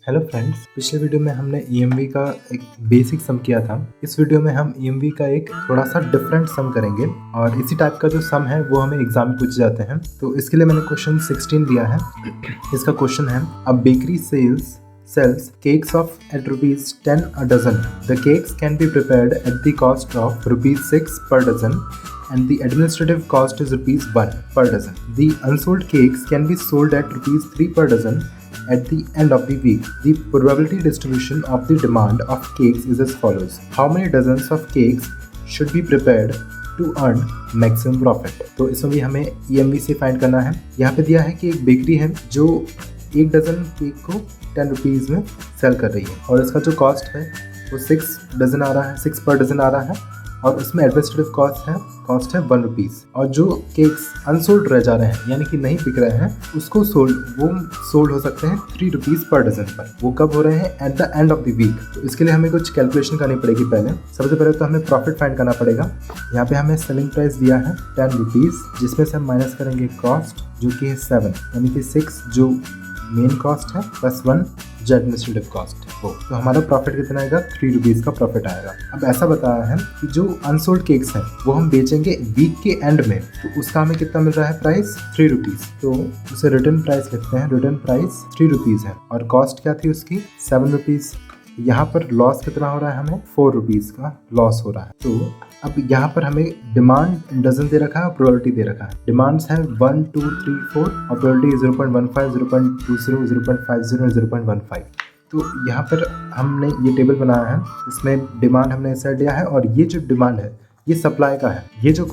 Hello friends, पिछले video में हमने EMV का एक बेसिक सम किया था। इस वीडियो में हम EMV का एक थोड़ा सा डिफरेंट सम करेंगे और इसी टाइप का जो सम है वो हमें एग्जाम में पूछे जाते हैं। तो इसके लिए मैंने क्वेश्चन 16 दिया है। इसका क्वेश्चन है, अ bakery sells cakes of at rupees 10 a dozen. The cakes can be prepared at the cost of rupees 6 per dozen and the administrative cost is rupees 1 per dozen. The unsold cakes can be sold at rupees 3 per dozen at the end of the week. The probability distribution of the demand of cakes is as follows. How many dozens of cakes should be prepared to earn maximum profit? तो इसमें भी हमें EMV से find करना है। यहाँ पे दिया है कि एक बेकरी है जो 1 डजन केक को 10 रुपीज़ में सेल कर रही है और इसका जो कॉस्ट है वो 6 डजन आ रहा है, 6 पर डजन आ रहा है और उसमें एडमिनिस्ट्रेटिव कॉस्ट है 1 रुपीज़। और जो केक्स अनसोल्ड रह जा रहे हैं यानी कि नहीं बिक रहे हैं उसको सोल्ड हो सकते हैं 3 रुपीज़ पर डजन पर। वो कब हो रहे हैं? At the end of the week. तो इसके लिए हमें कुछ कैलकुलेशन करनी पड़ेगी। सबसे पहले तो हमें प्रॉफिट फाइंड करना पड़ेगा। यहाँ पे हमें सेलिंग प्राइस दिया है 10 रुपीज़, जिसमें से हम माइनस करेंगे कॉस्ट जो कि है 7, यानी कि 6 जो मेन कॉस्ट है प्लस 1 जो एडमिनिस्ट्रेटिव कॉस्ट हो। तो हमारा प्रॉफिट कितना आएगा? 3 रुपीज़ का प्रॉफिट आएगा। अब ऐसा बताया है कि जो अनसोल्ड केक्स हैं वो हम बेचेंगे वीक के एंड में, तो उसका हमें कितना मिल रहा है प्राइस? 3 रुपीज़। तो उसे रिटर्न प्राइस लिखते हैं। रिटर्न प्राइस 3 रुपीज़ है और कॉस्ट क्या थी उसकी? 7 रुपीज़। यहाँ पर लॉस कितना हो रहा है? हमें 4 रुपीज़ का लॉस हो रहा है। तो अब यहाँ पर हमें डिमांड डजन दे रखा है और प्रोबेबिलिटी दे रखा है। डिमांड्स है 1, 2, 3, 4 और प्रोबेबिलिटी 0.15, 0.20, 0.50, 0.15। तो यहाँ पर हमने ये टेबल बनाया है, इसमें डिमांड हमने ऐसा दिया है और ये जो डिमांड है ये सप्लाई का है। ये जो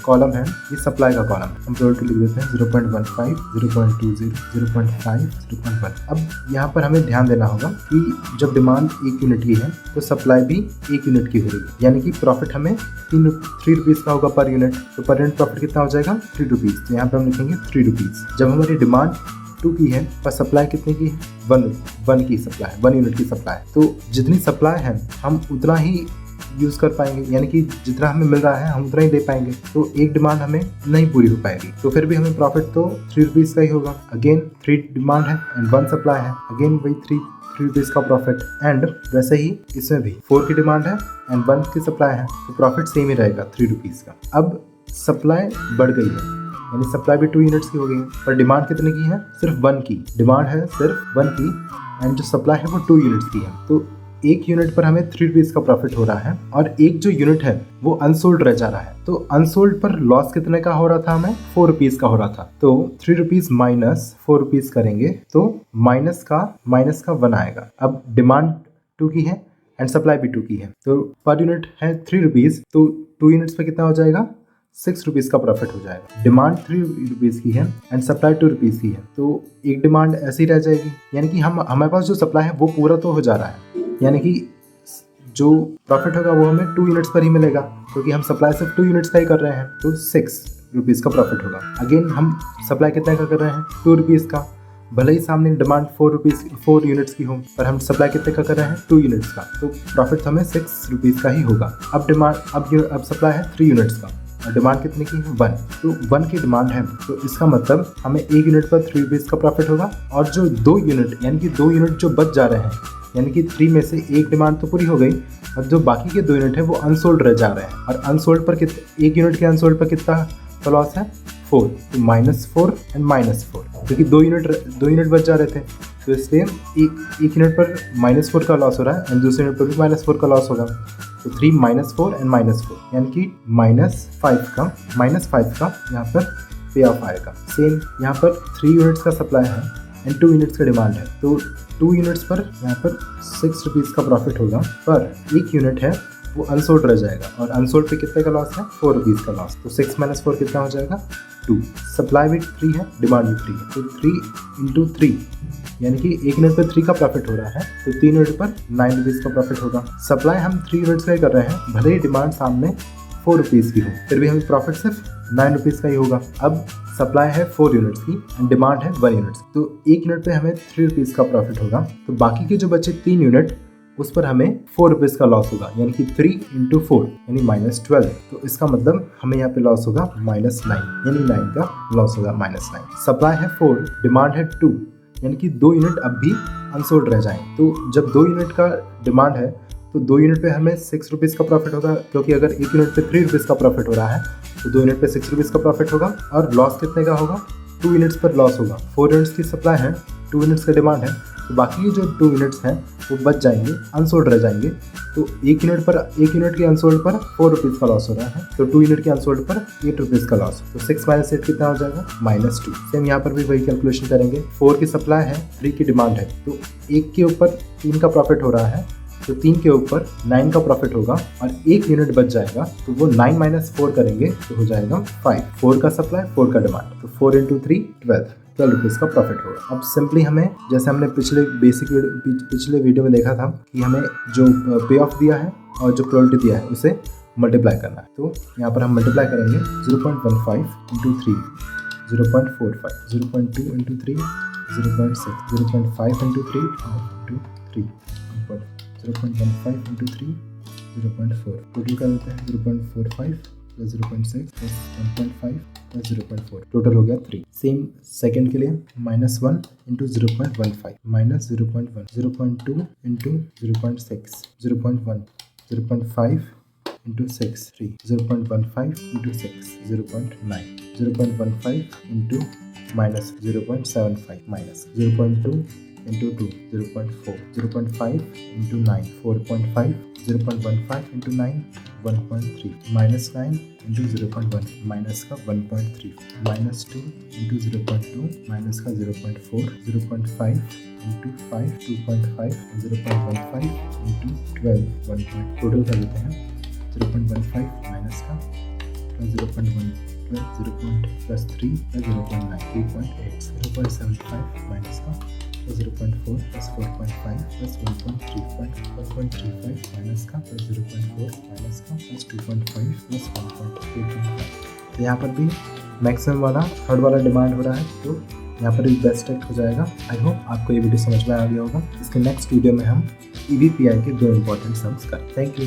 कॉलम है ये सप्लाई का कॉलम है। हम प्रोबेबिलिटी लिख देते हैं 0.15, 0.20, 0.5, 0.1। अब यहाँ पर हमें ध्यान देना होगा कि जब डिमांड 1 यूनिट की है तो सप्लाई भी 1 यूनिट की हो रही है, यानी कि प्रॉफिट हमें 3 रुपीज़ का होगा पर यूनिट। तो पर यूनिट प्रॉफिट कितना हो जाएगा? 3 रुपीज़। तो यहाँ पर हम लिखेंगे 3 रुपीज़। जब हमारी डिमांड 2 की है पर सप्लाई कितने की है? 1 की सप्लाई, 1 यूनिट की सप्लाई। तो जितनी सप्लाई है हम उतना ही यूज़ कर पाएंगे, यानी कि जितना हमें मिल रहा है हम उतना ही दे पाएंगे। तो एक डिमांड हमें नहीं पूरी हो पाएगी, तो फिर भी हमें प्रॉफिट तो 3 रुपीज़ का ही होगा। अगेन 3 डिमांड है एंड 1 सप्लाई है, अगेन वही 3 रुपीज़ का प्रॉफिट। एंड वैसे ही इसमें भी 4 की डिमांड है एंड 1 की सप्लाई है, तो प्रॉफिट सेम ही रहेगा 3 रुपीज़ का। अब सप्लाई बढ़ गई है, यानी सप्लाई भी 2 यूनिट्स की हो गई है, पर डिमांड कितने की है? सिर्फ 1 की डिमांड है, सिर्फ 1 की, एंड जो सप्लाई है वो 2 यूनिट्स की है। तो 1 यूनिट पर हमें 3 रुपीज़ का प्रॉफिट हो रहा है और एक जो यूनिट है वो अनसोल्ड रह जा रहा है। तो अनसोल्ड पर लॉस कितने का हो रहा था? हमें 4 रुपीज़ का हो रहा था। तो 3 रुपीज़ माइनस 4 रुपीज़ करेंगे तो माइनस का 1 आएगा। अब डिमांड 2 की है एंड सप्लाई भी 2 की है, तो पर यूनिट है 3 रुपीज़, तो 2 यूनिट्स पर कितना हो जाएगा? 6 रुपीज़ का प्रॉफिट हो जाएगा। डिमांड 3 रुपीज़ की है एंड सप्लाई 2 रुपीज़ की है, तो एक डिमांड ऐसी रह जाएगी, यानी कि हमारे पास जो सप्लाई है वो पूरा तो हो जा रहा है, यानी कि जो प्रॉफिट होगा वो हमें 2 यूनिट्स पर ही मिलेगा, क्योंकि हम सप्लाई सिर्फ 2 यूनिट्स का ही कर रहे हैं, तो 6 रुपीज़ का प्रॉफिट होगा। अगेन हम सप्लाई कितना का कर रहे हैं? 2 रुपीज़ का। भले ही सामने डिमांड 4 यूनिट्स की हो, पर हम सप्लाई कितने का कर रहे हैं? 2 यूनिट्स का, तो प्रॉफिट हमें 6 रुपीज़ का ही होगा। अब सप्लाई है 3 यूनिट्स का और डिमांड कितने की है? 1। तो 1 की डिमांड है, तो इसका मतलब हमें 1 यूनिट पर 3 रुपीज़ का प्रॉफिट होगा और जो 2 यूनिट यानी कि 2 यूनिट जो बच जा रहे हैं, यानी कि 3 में से 1 डिमांड तो पूरी हो गई और जो बाकी के 2 यूनिट है वो अनसोल्ड रह जा रहे हैं। और अनसोल्ड पर 1 यूनिट के अनसोल्ड पर कितना का लॉस है? 4। तो -4 एंड -4, क्योंकि 2 यूनिट बच जा रहे थे, तो इसलिए एक यूनिट पर -4 का लॉस हो रहा है एंड दूसरे यूनिट पर भी -4 का लॉस होगा। तो 3 -4 एंड -4, यानी कि -5 का यहाँ पर पे ऑफ आएगा। सेम यहाँ पर 3 यूनिट्स का सप्लाई है एंड 2 यूनिट्स का डिमांड है, तो 2 यूनिट्स पर यहाँ पर 6 रुपीज़ का प्रॉफिट होगा, पर 1 यूनिट है वो अनसोल्ड रह जाएगा और अनसोल्ड पे कितने का लॉस है? 4 रुपीज़ का लॉस। तो 6 - 4 कितना हो जाएगा? 2। सप्लाई भी 3 है, डिमांड भी 3 है, तो 3 × 3, यानी कि 1 यूनिट पर 3 का प्रॉफिट हो रहा है, तो 3 यूनिट पर 9 रुपीज़ का प्रॉफिट होगा। सप्लाई हम 3 यूनिट्स का ही कर रहे हैं, भले ही डिमांड सामने 4 रुपीज़ की हो, फिर भी हमें प्रॉफिट सिर्फ 9 रुपीज़ का ही होगा। अब सप्लाई है 4 यूनिट्स की एंड डिमांड है 1 यूनिट्स, तो 1 यूनिट पे हमें 3 रुपीज़ का प्रॉफिट होगा। तो बाकी के जो बचे 3 यूनिट उस पर हमें 4 रुपीज़ का लॉस होगा, यानी कि 3 × 4 यानी -12। तो इसका मतलब हमें यहाँ पे लॉस होगा -9, यानी 9 का लॉस होगा -9। सप्लाई है 4, डिमांड है 2, यानी कि 2 यूनिट अब भी अनसोल्ड रह जाएंगे। तो जब 2 यूनिट का डिमांड है तो 2 यूनिट पे हमें 6 रुपीज़ का प्रॉफिट होगा, क्योंकि अगर 1 यूनिट पे 3 रुपीज़ का प्रॉफिट हो रहा है तो 2 यूनिट पे 6 रुपीज़ का प्रॉफिट होगा। और लॉस कितने का होगा? 2 यूनिट्स पर लॉस होगा। 4 यूनिट्स की सप्लाई है, 2 यूनिट्स का डिमांड है, तो बाकी के जो 2 यूनिट्स हैं वो बच जाएंगे, अनसोल्ड रह जाएंगे। तो 1 यूनिट के अनसोल्ड पर 4 रुपीज़ का लॉस हो रहा है, तो 2 यूनिट के अनसोल्ड पर 8 रुपीज़ का लॉस। तो 6 माइनस 8 कितना हो जाएगा? -2। सेम यहाँ पर भी वही कैलकुलेशन करेंगे। 4 की सप्लाई है, 3 की डिमांड है, तो 1 के ऊपर 3 का प्रॉफिट हो रहा है, तो 3 के ऊपर 9 का प्रॉफिट होगा और 1 यूनिट बच जाएगा, तो वो 9 माइनस 4 करेंगे तो हो जाएगा 5। 4 का सप्लाई, 4 का डिमांड, तो 4 × 3 12 रुपीज़ का प्रॉफिट होगा। अब सिंपली हमें, जैसे हमने पिछले वीडियो में देखा था कि हमें जो पे ऑफ दिया है और जो प्रोबेबिलिटी दिया है उसे मल्टीप्लाई करना है। तो यहाँ पर हम मल्टीप्लाई करेंगे 0.15 × 3 0.45, 0.2 × 3 0.6, 0.5 × 3 3, 0.15 × 3 0.4। टोटल कर देते हैं 0.45 + 0.6 + 1.5 + 0.4, टोटल हो गया 3। सेम सेकंड के लिए -1 × 0.15 -0.1, 0.2 × 0.6 0.1, 0.5 × 6 3, 0.15 × 6 0.9, 0.15 × -0.75 -0.2 × 2 0.4, 0.5 × 9 4.5, 0.15 × 9 1.3, -9 × 0.1 माइनस का 1.3, -2 × 0.2 माइनस का 0.4, 0.5 × 5 2.5, 0.15 × 12 1. टोटल कर देते हैं 0.15 माइनस का 0.1 +0 +3 +0.9 3.8, 0.75 माइनस का 0.4 + 4.5 + 1.35 माइनस का 0.4 माइनस का 2.5 + 1.85। तो यहाँ पर भी मैक्सिमम वाला थर्ड वाला डिमांड हो रहा है, तो यहाँ पर भी बेस्ट एक्ट हो जाएगा। आई होप आपको ये वीडियो समझ में आ गया होगा। इसके नेक्स्ट वीडियो में हम EVPI के 2 इंपॉर्टेंट सम्स करें। Thank you.